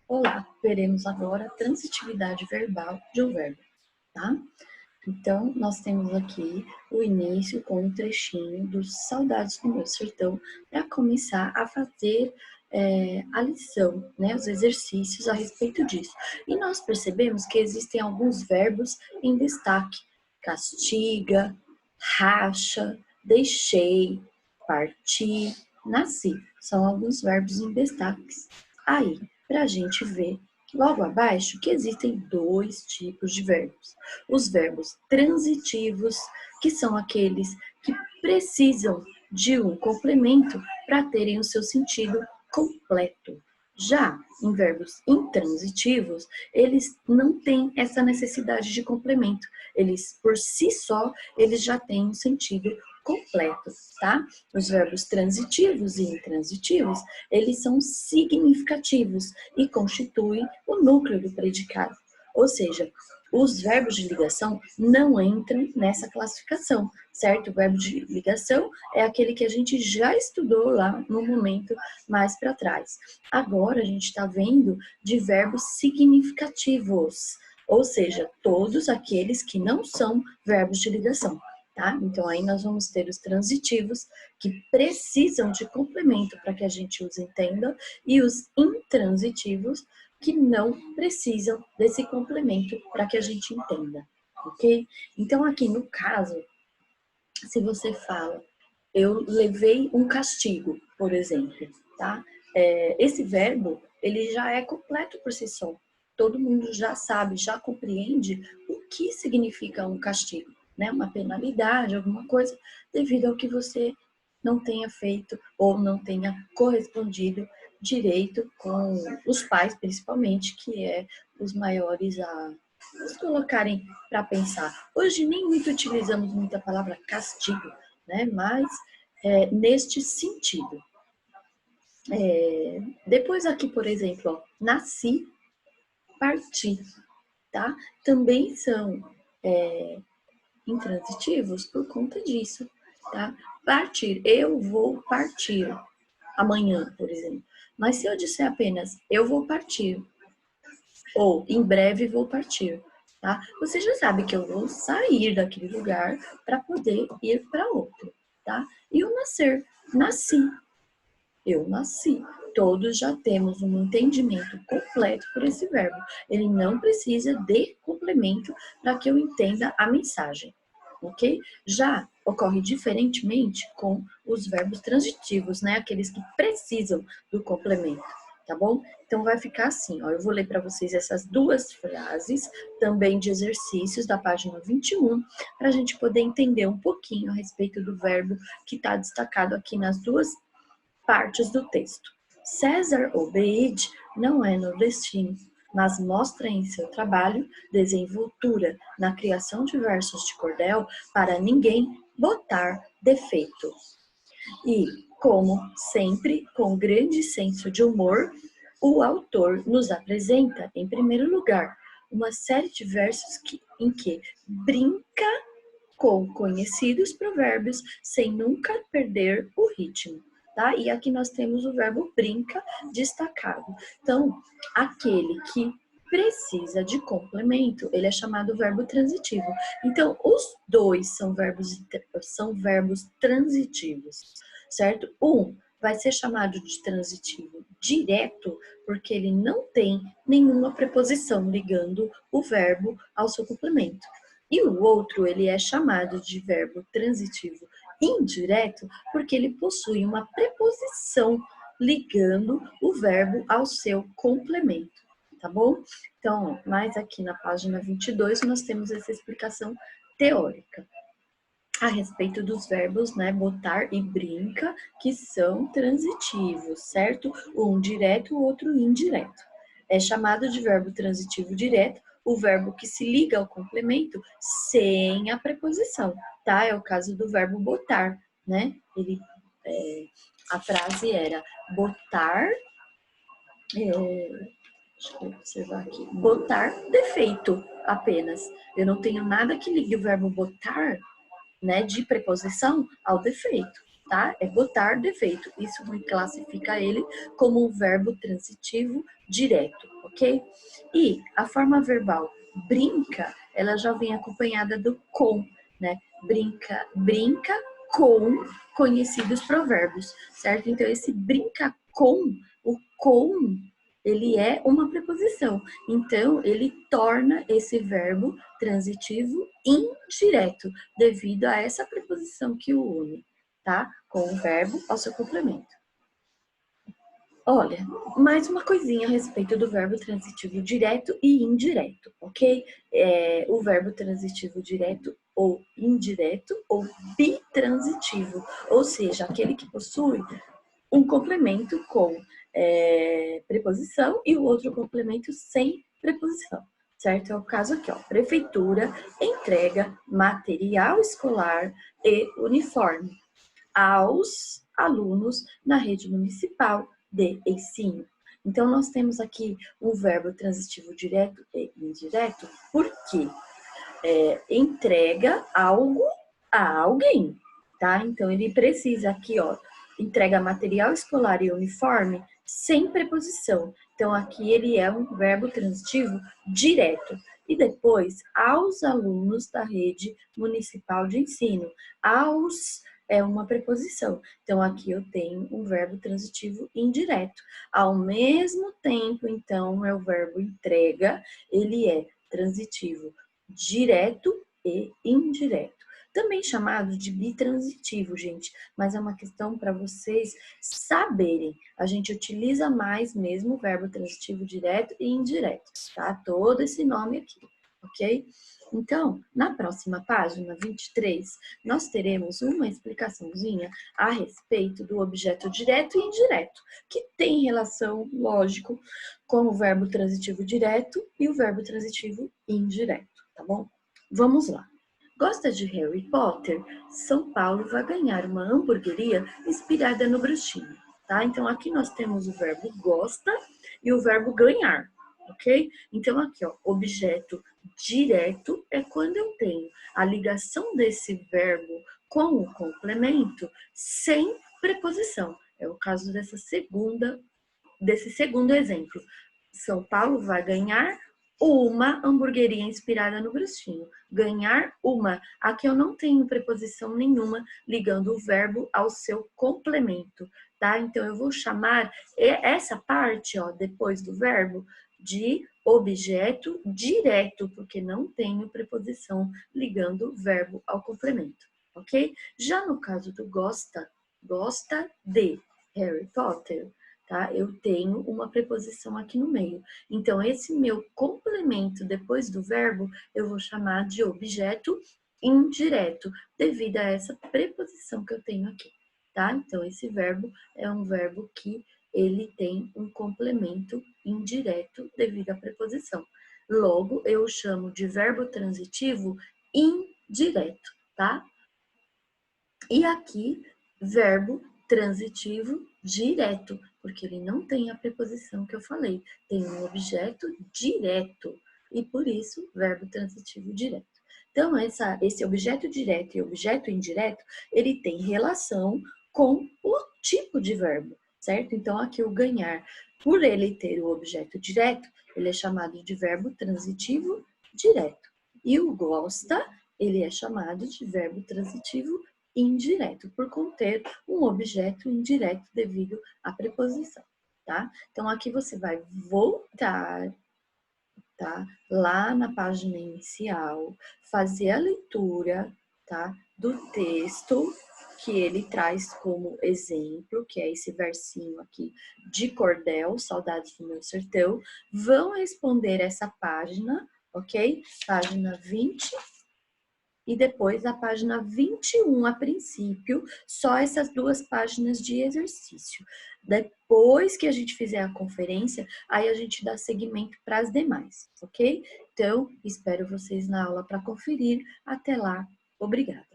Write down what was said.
Olá, veremos agora a transitividade verbal de um verbo, tá? Então, nós temos aqui o início com um trechinho dos Saudades do Meu Sertão para começar a fazer a lição, né, os exercícios a respeito disso. E nós percebemos que existem alguns verbos em destaque: castiga, racha, deixei, parti, nasci. São alguns verbos em destaques. Aí, para a gente ver logo abaixo que existem dois tipos de verbos: os verbos transitivos, que são aqueles que precisam de um complemento para terem o seu sentido completo. Já em verbos intransitivos, eles não têm essa necessidade de complemento. Eles, por si só, eles já têm um sentido completo, tá? Os verbos transitivos e intransitivos, eles são significativos e constituem o núcleo do predicado. Ou seja, os verbos de ligação não entram nessa classificação, certo? O verbo de ligação é aquele que a gente já estudou lá no momento mais para trás. Agora a gente está vendo de verbos significativos, ou seja, todos aqueles que não são verbos de ligação. Tá? Então, aí nós vamos ter os transitivos, que precisam de complemento para que a gente os entenda, e os intransitivos, que não precisam desse complemento para que a gente entenda, ok? Então, aqui no caso, se você fala, eu levei um castigo, por exemplo, tá? Esse verbo, ele já é completo por si só. Todo mundo já sabe, já compreende o que significa um castigo, né? Uma penalidade, alguma coisa, devido ao que você não tenha feito ou não tenha correspondido direito com os pais, principalmente, que é os maiores a nos colocarem para pensar. Hoje nem muito utilizamos muita palavra castigo, né? Mas neste sentido. Depois aqui, por exemplo, ó, nasci, parti, tá? Também são intransitivos por conta disso, tá? Partir, eu vou partir amanhã, por exemplo. Mas se eu disser apenas eu vou partir ou em breve vou partir, tá? Você já sabe que eu vou sair daquele lugar para poder ir para outro, tá? E o nascer, nasci, eu nasci. Todos já temos um entendimento completo por esse verbo. Ele não precisa de complemento para que eu entenda a mensagem, ok? Já ocorre diferentemente com os verbos transitivos, né? Aqueles que precisam do complemento, tá bom? Então vai ficar assim, ó. Eu vou ler para vocês essas duas frases, também de exercícios da página 21, para a gente poder entender um pouquinho a respeito do verbo que está destacado aqui nas duas partes do texto. César Obeid não é nordestino, mas mostra em seu trabalho desenvoltura na criação de versos de cordel para ninguém botar defeito. E, como sempre, com grande senso de humor, o autor nos apresenta, em primeiro lugar, uma série de versos em que brinca com conhecidos provérbios sem nunca perder o ritmo. Tá? E aqui nós temos o verbo brinca destacado. Então, aquele que precisa de complemento, ele é chamado verbo transitivo. Então, os dois são verbos transitivos, certo? Um vai ser chamado de transitivo direto, porque ele não tem nenhuma preposição ligando o verbo ao seu complemento. E o outro, ele é chamado de verbo transitivo indireto, porque ele possui uma preposição ligando o verbo ao seu complemento, tá bom? Então, mais aqui na página 22, nós temos essa explicação teórica a respeito dos verbos, né, botar e brinca, que são transitivos, certo? Um direto, o outro indireto. É chamado de verbo transitivo direto o verbo que se liga ao complemento sem a preposição, tá? É o caso do verbo botar, né? A frase era botar, deixa eu observar aqui, botar defeito apenas. Eu não tenho nada que ligue o verbo botar, né, de preposição ao defeito, tá? É botar defeito. Isso me classifica ele como um verbo transitivo direto, ok? E a forma verbal brinca, ela já vem acompanhada do com, né? Brinca, brinca com conhecidos provérbios, certo? Então, esse brinca com, o com, ele é uma preposição. Então, ele torna esse verbo transitivo indireto, devido a essa preposição que o une, tá? Com o verbo ao seu complemento. Olha, mais uma coisinha a respeito do verbo transitivo direto e indireto, ok? O verbo transitivo direto ou indireto ou bitransitivo, ou seja, aquele que possui um complemento com preposição e o outro complemento sem preposição, certo? É o caso aqui, ó. Prefeitura entrega material escolar e uniforme aos alunos na rede municipal de ensino. Então, nós temos aqui o verbo transitivo direto e indireto, porque entrega algo a alguém, tá? Então, ele precisa aqui, ó, entrega material escolar e uniforme sem preposição. Então, aqui ele é um verbo transitivo direto. E depois, aos alunos da rede municipal de ensino. Aos é uma preposição. Então, aqui eu tenho um verbo transitivo indireto. Ao mesmo tempo, então, é o verbo entrega, ele é transitivo direto e indireto. Também chamado de bitransitivo, gente, mas é uma questão para vocês saberem. A gente utiliza mais mesmo o verbo transitivo direto e indireto, tá? Todo esse nome aqui, ok? Então, na próxima página, 23, nós teremos uma explicaçãozinha a respeito do objeto direto e indireto, que tem relação, lógico, com o verbo transitivo direto e o verbo transitivo indireto, tá bom? Vamos lá. Gosta de Harry Potter? São Paulo vai ganhar uma hamburgueria inspirada no bruxinho, tá? Então, aqui nós temos o verbo gosta e o verbo ganhar, ok? Então, aqui, ó, objeto direto é quando eu tenho a ligação desse verbo com o complemento sem preposição. É o caso desse segundo exemplo. São Paulo vai ganhar uma hamburgueria inspirada no bruxinho. Ganhar uma. Aqui eu não tenho preposição nenhuma ligando o verbo ao seu complemento, tá? Então eu vou chamar essa parte, ó, depois do verbo, de objeto direto, porque não tenho preposição ligando o verbo ao complemento, ok? Já no caso do gosta, gosta de Harry Potter, tá? Eu tenho uma preposição aqui no meio. Então, esse meu complemento depois do verbo, eu vou chamar de objeto indireto, devido a essa preposição que eu tenho aqui, tá? Então, esse verbo é um verbo que ele tem um complemento indireto devido à preposição. Logo, eu chamo de verbo transitivo indireto, tá? E aqui, verbo transitivo direto, porque ele não tem a preposição que eu falei, tem um objeto direto, e por isso, verbo transitivo direto. Então, esse objeto direto e objeto indireto, ele tem relação com o tipo de verbo, certo? Então, aqui o ganhar, por ele ter o objeto direto, ele é chamado de verbo transitivo direto. E o gosta, ele é chamado de verbo transitivo indireto, por conter um objeto indireto devido à preposição, tá? Então, aqui você vai voltar, tá? Lá na página inicial, fazer a leitura, tá? Do texto que ele traz como exemplo, que é esse versinho aqui de Cordel, Saudades do Meu Sertão. Vão responder essa página, ok? Página 20 e depois a página 21 a princípio, só essas duas páginas de exercício. Depois que a gente fizer a conferência, aí a gente dá seguimento para as demais, ok? Então, espero vocês na aula para conferir. Até lá, obrigada.